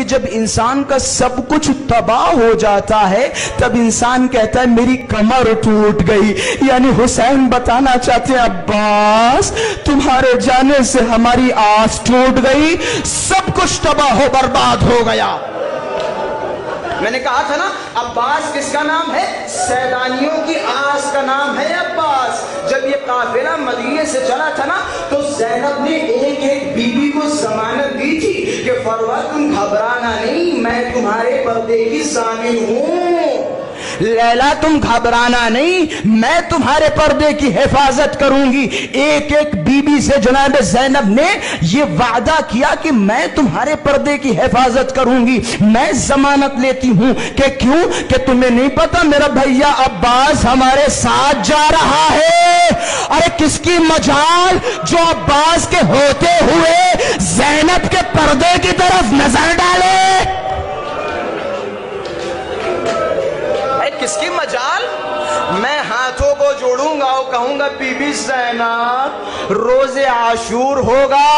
کہ جب انسان کا سب کچھ تباہ ہو جاتا ہے تب انسان کہتا ہے میری کمر ٹوٹ گئی. یعنی حسین بتانا چاہتے ہیں عباس تمہارے جانے سے ہماری آس ٹوٹ گئی, سب کچھ تباہ و برباد ہو گیا. میں نے کہا تھا نا عباس کس کا نام ہے؟ سیدانیوں کی آس کا نام ہے عباس. جب یہ قافلہ مدینے سے چلا تھا نا تو زینب نے ایک ایک بی بی کو ضمانت دی تھی کہ فروا تم گھبرانا نہیں, میں تمہارے پردے کی ضامن ہوں. لیلا تم گھبرانا نہیں, میں تمہارے پردے کی حفاظت کروں گی. ایک ایک بی بی سے جناب زینب نے یہ وعدہ کیا کہ میں تمہارے پردے کی حفاظت کروں گی. میں ضمانت لیتی ہوں کہ کیوں کہ تمہیں نہیں پتا میرا بھیا عباس ہمارے ساتھ جا رہا ہے. ارے کس کی مجال جو عباس کے ہوتے ہوئے زینب کے پردے کی طرف نظر ڈالے. کس کی مجال؟ میں ہاتھوں کو جوڑوں گا اور کہوں گا بی بی زینب روز عاشور ہوگا,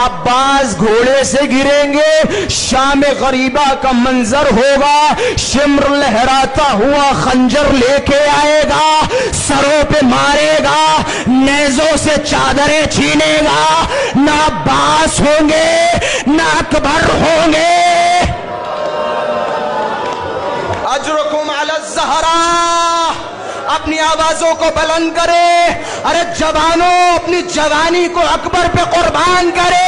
عباس گھوڑے سے گریں گے, شام غریبہ کا منظر ہوگا, شمر لہراتا ہوا خنجر لے کے آئے گا, سروں پہ مارے گا, نیزوں سے چادریں چھینے گا. نہ عباس ہوں گے نہ اکبر ہوں گے. اجرکم علی الزہراء, اپنی آوازوں کو بلند کرے. ارے جوانوں اپنی جوانی کو اکبر پہ قربان کرے.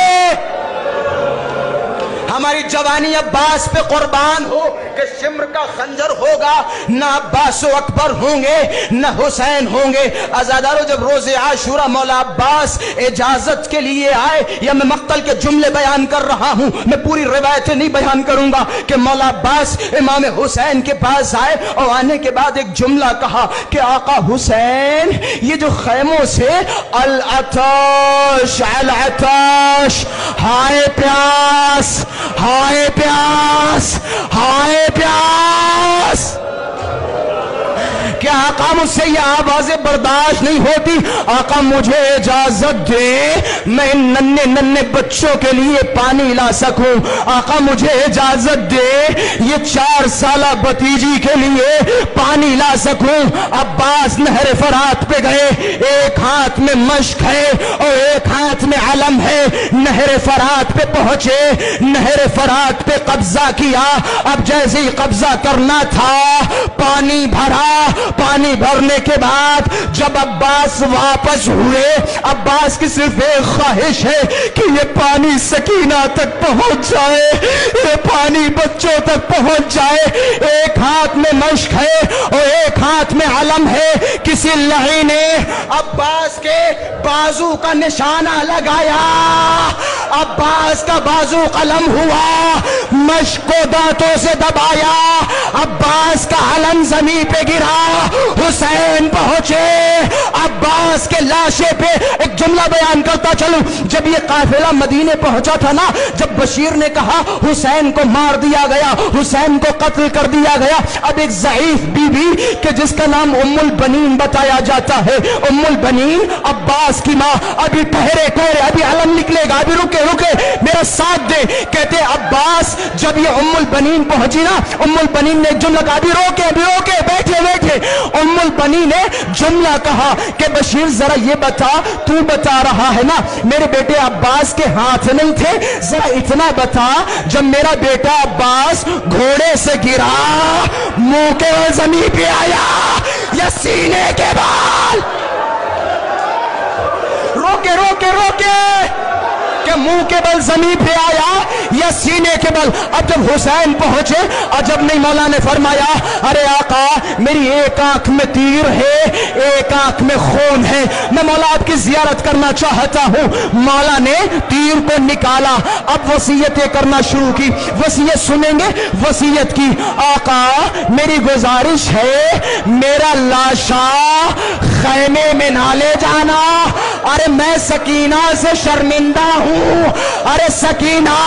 ہماری جوانی عباس پہ قربان ہو کہ شمر کا خنجر ہوگا. نہ عباس و اکبر ہوں گے نہ حسین ہوں گے. عزادارو جب روز عاشورہ مولا عباس اجازت کے لیے آئے, یا میں مقتل کے جملے بیان کر رہا ہوں, میں پوری روایتیں نہیں بیان کروں گا, کہ مولا عباس امام حسین کے پاس آئے اور آنے کے بعد ایک جملہ کہا کہ آقا حسین یہ جو خیموں سے العطش العطش, ہائے پیاس ہائے پیاس ہائے پیاس, کیا آقا مجھ سے یہ آوازیں برداشت نہیں ہوتی؟ آقا مجھے اجازت دے میں ان ننھے ننھے بچوں کے لیے پانی لا سکوں. آقا مجھے اجازت دے یہ 4 سالہ بھتیجی کے لیے پانی لا سکوں. عباس نہر فرات پہ گئے, ایک ہاتھ میں مشک ہے اور ایک ہاتھ میں علم ہے. نہر فرات پہ پہنچے, نہر فرات پہ قبضہ کیا. اب جیسے ہی قبضہ کرنا تھا پانی بھرا. پانی بھرنے کے بعد جب عباس واپس ہوئے, عباس کی صرف ایک خواہش ہے کہ یہ پانی سکینہ تک پہنچ جائے, یہ پانی بچوں تک پہنچ جائے. ایک ہاتھ میں مشک ہے اور ایک ہاتھ میں علم ہے. کسی لعین نے عباس کے بازو کا نشانہ لگایا, عباس کا بازو قلم ہوا, مشک کو دانتوں سے دبایا, عباس کا علم زمین پہ گرا. حسین پہنچے, عباس کے لاشے پہ ایک جملہ بیان کرتا چلوں. جب یہ قافلہ مدینے پہنچا تھا نا, جب بشیر نے کہا حسین کو مار دیا گیا, حسین کو قتل کر دیا گیا, اب ایک ضعیف بی بی کہ جس کا نام ام البنین بتایا جاتا ہے, ام البنین عباس کی ماں, ابھی ٹھہرے ابھی علم نکلے گا, ابھی رکے رکے میرا ساتھ دے. کہتے عباس جب یہ ام البنین پہنچی نا, ام البنین نے ایک جملہ کہا, ابھی روکے بیٹھے بیٹھے. ام البنین نے جملہ کہا کہ بشیر ذرا یہ بتا, تو بتا رہا ہے نا میرے بیٹے عباس کے ہاتھ نہیں تھے, ذرا اتنا بتا جب میرا بیٹا عباس گھوڑے سے گرا منہ کے زمین پہ آیا یا سینے کے بال؟ روکے کہ منہ کے بل زمین پہ آیا یا سینے کے بل. اب جب حسین پہنچے, عجب نہیں, مولا نے فرمایا ارے آقا میری ایک آنکھ میں تیر ہے ایک آنکھ میں خون ہے, میں مولا آپ کی زیارت کرنا چاہتا ہوں. مولا نے تیر کو نکالا, اب وصیتیں کرنا شروع کی. وصیت سنیں گے, وصیت کی آقا میری گزارش ہے میرا لاشا خیمے میں نہ لے جانا. ارے میں سکینہ سے شرمندہ ہوں. ارے سکینہ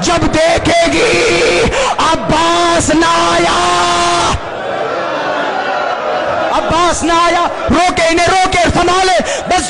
جب دیکھے گی عباس نہ آیا, عباس نہ آیا, روکے انہیں روکے, سنبھالے, بس